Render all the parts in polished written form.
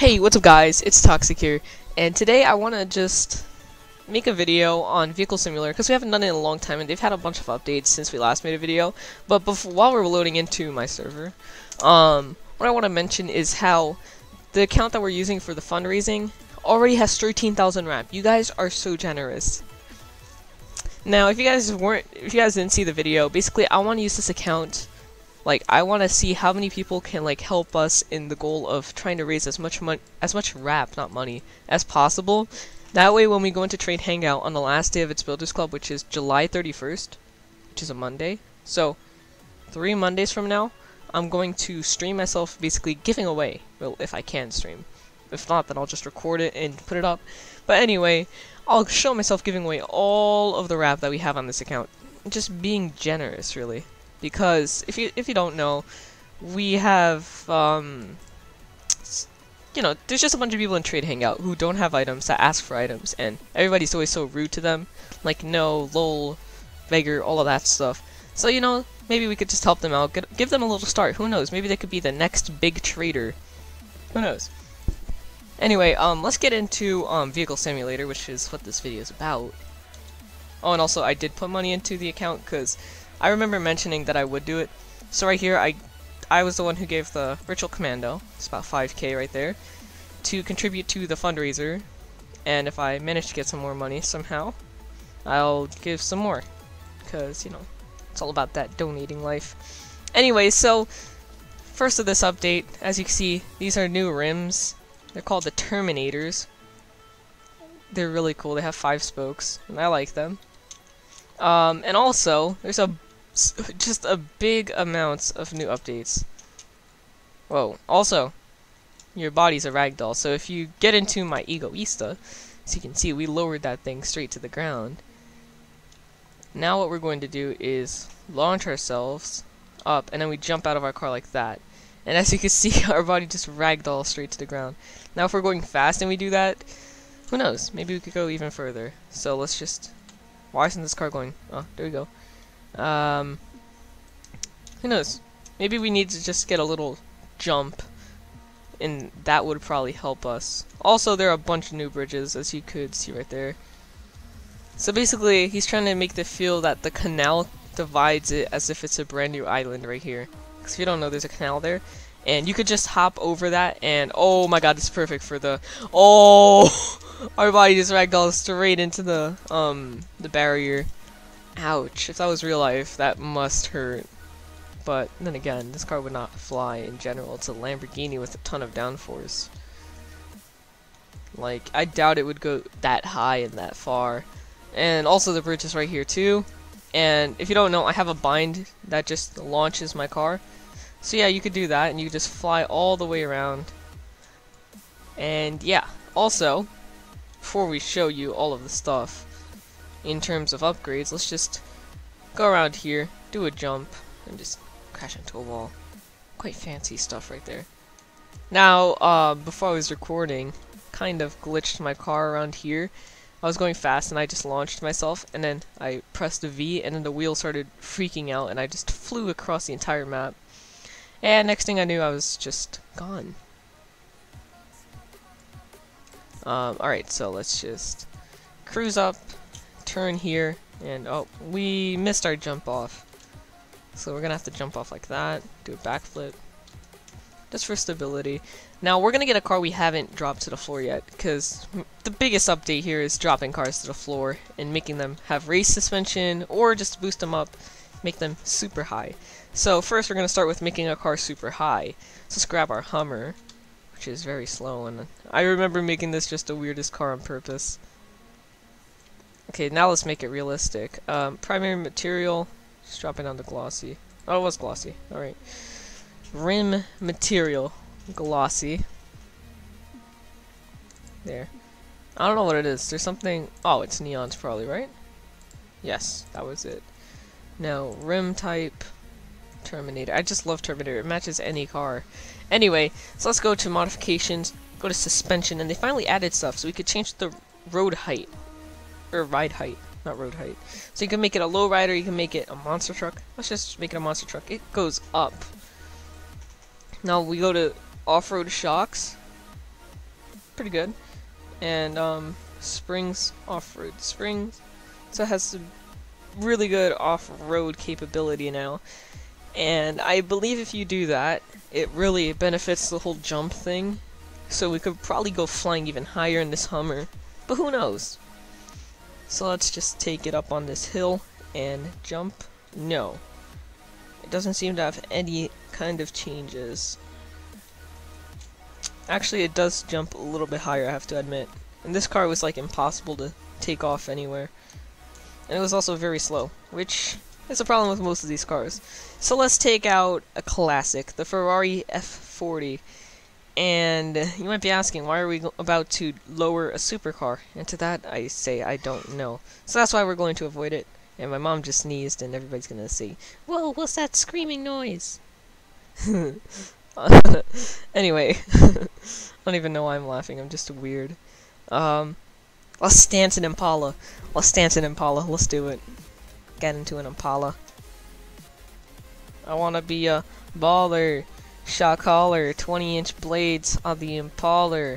Hey, what's up guys? It's Toxic here, and today I want to just make a video on Vehicle Simulator because we haven't done it in a long time and they've had a bunch of updates since we last made a video. But while we're loading into my server, what I want to mention is how the account that we're using for the fundraising already has 13,000 RAP. You guys are so generous. Now, if you guys didn't see the video, basically I want to use this account. Like, I want to see how many people can, like, help us in the goal of trying to raise as much RAP, not money, as possible. That way, when we go into Trade Hangout on the last day of its Builders Club, which is July 31st, which is a Monday, so 3 Mondays from now, I'm going to stream myself basically giving away, well, if I can stream. If not, then I'll just record it and put it up. But anyway, I'll show myself giving away all of the RAP that we have on this account. Just being generous, really. Because if you don't know, we have you know, there's just a bunch of people in Trade Hangout who don't have items that ask for items, and everybody's always so rude to them, like no, lol, beggar, all of that stuff. So you know, maybe we could just help them out, give them a little start. Who knows? Maybe they could be the next big trader. Who knows? Anyway, let's get into Vehicle Simulator, which is what this video is about. Oh, and also I did put money into the account because I remember mentioning that I would do it. So right here, I was the one who gave the Virtual Commando, it's about 5k right there, to contribute to the fundraiser. And if I manage to get some more money somehow, I'll give some more. Because, you know, it's all about that donating life. Anyway, so, first of this update, as you can see, these are new rims. They're called the Terminators. They're really cool, they have 5 spokes, and I like them. And also, there's just a big amounts of new updates. Whoa, also, your body's a ragdoll, so if you get into my Egoista, as you can see, we lowered that thing straight to the ground. Now what we're going to do is launch ourselves up, and then we jump out of our car like that. And as you can see, our body just ragdolls straight to the ground. Now if we're going fast and we do that, who knows, maybe we could go even further. So let's just... Why isn't this car going? Oh, there we go. Who knows? Maybe we need to just get a little jump, and that would probably help us. Also, there are a bunch of new bridges, as you could see right there. So basically, he's trying to make the feel that the canal divides it as if it's a brand new island right here. Because if you don't know, there's a canal there, and you could just hop over that, and oh my god, it's perfect for the... Oh! Our body just ragdolls straight into the barrier. Ouch. If that was real life, that must hurt. But then again, this car would not fly in general. It's a Lamborghini with a ton of downforce. Like, I doubt it would go that high and that far. And also the bridge is right here too. And if you don't know, I have a bind that just launches my car. So yeah, you could do that and you could just fly all the way around. And yeah, also, before we show you all of the stuff in terms of upgrades, let's just go around here, do a jump, and just crash into a wall. Quite fancy stuff right there. Now, before I was recording, kind of glitched my car around here. I was going fast and I just launched myself, and then I pressed the V, and then the wheel started freaking out, and I just flew across the entire map. And next thing I knew, I was just gone. Alright, so let's just cruise up, turn here, and oh, we missed our jump off. So we're gonna have to jump off like that, do a backflip, just for stability. Now we're gonna get a car we haven't dropped to the floor yet, because the biggest update here is dropping cars to the floor and making them have race suspension, or just boost them up, make them super high. So first we're gonna start with making a car super high. So let's grab our Hummer, which is very slow, and I remember making this just the weirdest car on purpose. Okay, now let's make it realistic. Primary material, just dropping down to glossy. Oh, it was glossy. Alright. Rim material, glossy. There. I don't know what it is. There's something... Oh, it's neons probably, right? Yes, that was it. Now, rim type, Terminator. I just love Terminator. It matches any car. Anyway, so let's go to modifications, go to suspension, and they finally added stuff, so we could change the road height. Or ride height, not road height. So you can make it a low rider, you can make it a monster truck. Let's just make it a monster truck. It goes up. Now we go to off-road shocks. pretty good. And Springs off-road springs, so it has some really good off-road capability now. And I believe if you do that, it really benefits the whole jump thing. So we could probably go flying even higher in this Hummer, but who knows? So let's just take it up on this hill and jump. No, it doesn't seem to have any kind of changes. Actually, it does jump a little bit higher, I have to admit. And this car was like impossible to take off anywhere. And it was also very slow, which is a problem with most of these cars. So let's take out a classic, the Ferrari F40. And you might be asking, why are we about to lower a supercar? And to that, I say I don't know. So that's why we're going to avoid it. And my mom just sneezed, and everybody's gonna say, "Whoa, what's that screaming noise?" Anyway, I don't even know why I'm laughing. I'm just weird. Let's dance an Impala. Let's dance an Impala. Let's do it. Get into an Impala. I wanna be a baller. Shot caller, 20-inch blades on the Impala.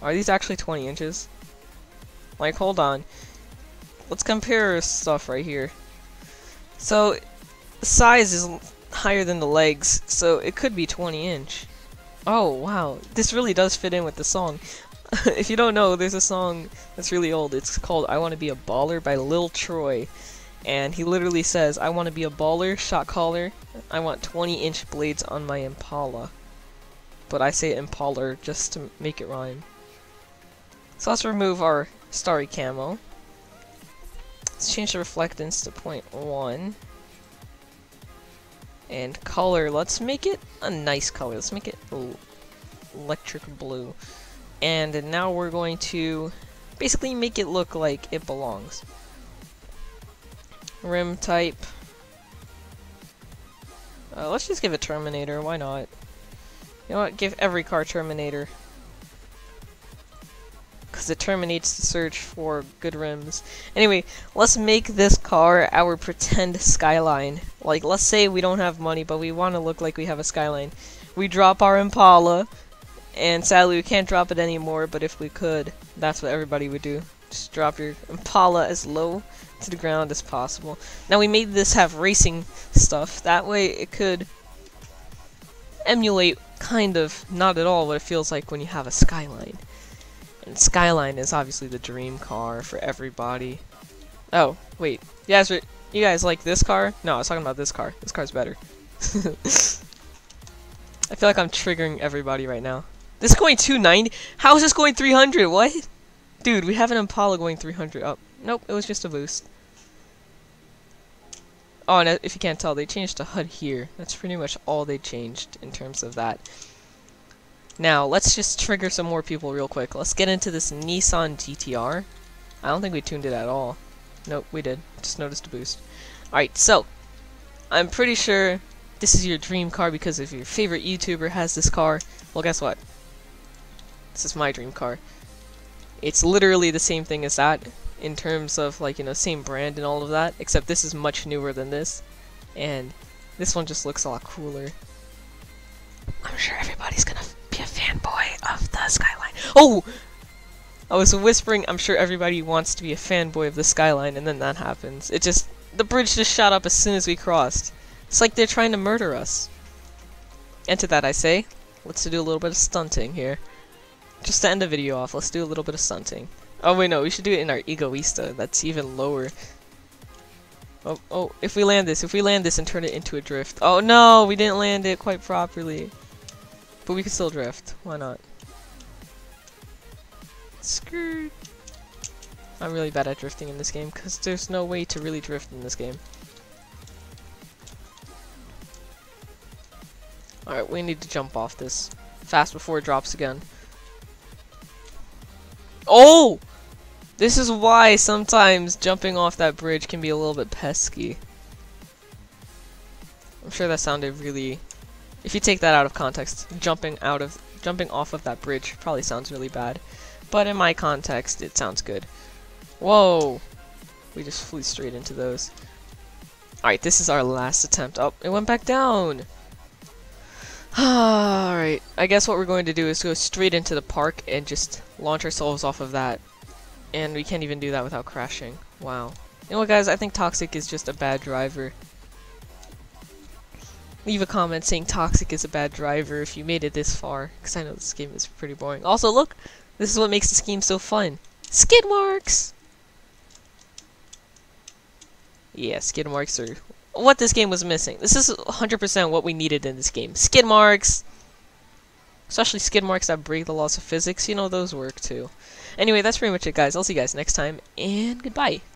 Are these actually 20 inches? Like, hold on. Let's compare stuff right here. So, the size is higher than the legs, so it could be 20-inch. Oh, wow. This really does fit in with the song. If you don't know, there's a song that's really old. It's called I Wanna Be a Baller by Lil Troy. And he literally says, I want to be a baller, shot caller, I want 20-inch blades on my Impala. But I say Impala just to make it rhyme. So let's remove our starry camo. Let's change the reflectance to 0.1. And color, let's make it a nice color. Let's make it electric blue. And now we're going to basically make it look like it belongs. Rim type. Let's just give it Terminator, why not? You know what, give every car Terminator. Because it terminates the search for good rims. Anyway, let's make this car our pretend Skyline. Like, let's say we don't have money, but we want to look like we have a Skyline. We drop our Impala, and sadly we can't drop it anymore, but if we could, that's what everybody would do. Just drop your Impala as low to the ground as possible. Now we made this have racing stuff, that way it could emulate kind of, not at all, what it feels like when you have a Skyline. And Skyline is obviously the dream car for everybody. Oh, wait, you guys like this car? No, I was talking about this car. This car's better. I feel like I'm triggering everybody right now. This is going 290? How is this going 300? What? Dude, we have an Impala going 300. Oh, nope, it was just a boost. Oh, and if you can't tell, they changed the HUD here. That's pretty much all they changed in terms of that. Now, let's just trigger some more people real quick. Let's get into this Nissan GTR. I don't think we tuned it at all. Nope, we did. Just noticed a boost. Alright, so, I'm pretty sure this is your dream car because if your favorite YouTuber has this car, well, guess what? This is my dream car. It's literally the same thing as that in terms of, like, you know, same brand and all of that, except this is much newer than this, and this one just looks a lot cooler. I'm sure everybody's gonna be a fanboy of the Skyline. Oh! I was whispering, I'm sure everybody wants to be a fanboy of the Skyline, and then that happens. It just, the bridge just shot up as soon as we crossed. It's like they're trying to murder us. And to that I say, let's do a little bit of stunting here. Just to end the video off, let's do a little bit of stunting. Oh wait, no, we should do it in our Egoista. That's even lower. Oh, if we land this and turn it into a drift. Oh no, we didn't land it quite properly. But we can still drift. Why not? Skirt. I'm really bad at drifting in this game because there's no way to really drift in this game. Alright, we need to jump off this fast before it drops again. Oh! This is why sometimes jumping off that bridge can be a little bit pesky. I'm sure that sounded really... If you take that out of context, jumping off of that bridge probably sounds really bad. But in my context, it sounds good. Whoa! We just flew straight into those. Alright, this is our last attempt. Oh, it went back down! Alright, I guess what we're going to do is go straight into the park and just launch ourselves off of that. And we can't even do that without crashing. Wow. You know what, guys? I think Toxic is just a bad driver. Leave a comment saying Toxic is a bad driver if you made it this far, because I know this game is pretty boring. Also, look! This is what makes this game so fun. Skid marks! Yeah, skid marks are what this game was missing. This is 100% what we needed in this game. Skid marks! Especially skid marks that break the laws of physics. You know, those work too. Anyway, that's pretty much it, guys. I'll see you guys next time, and goodbye.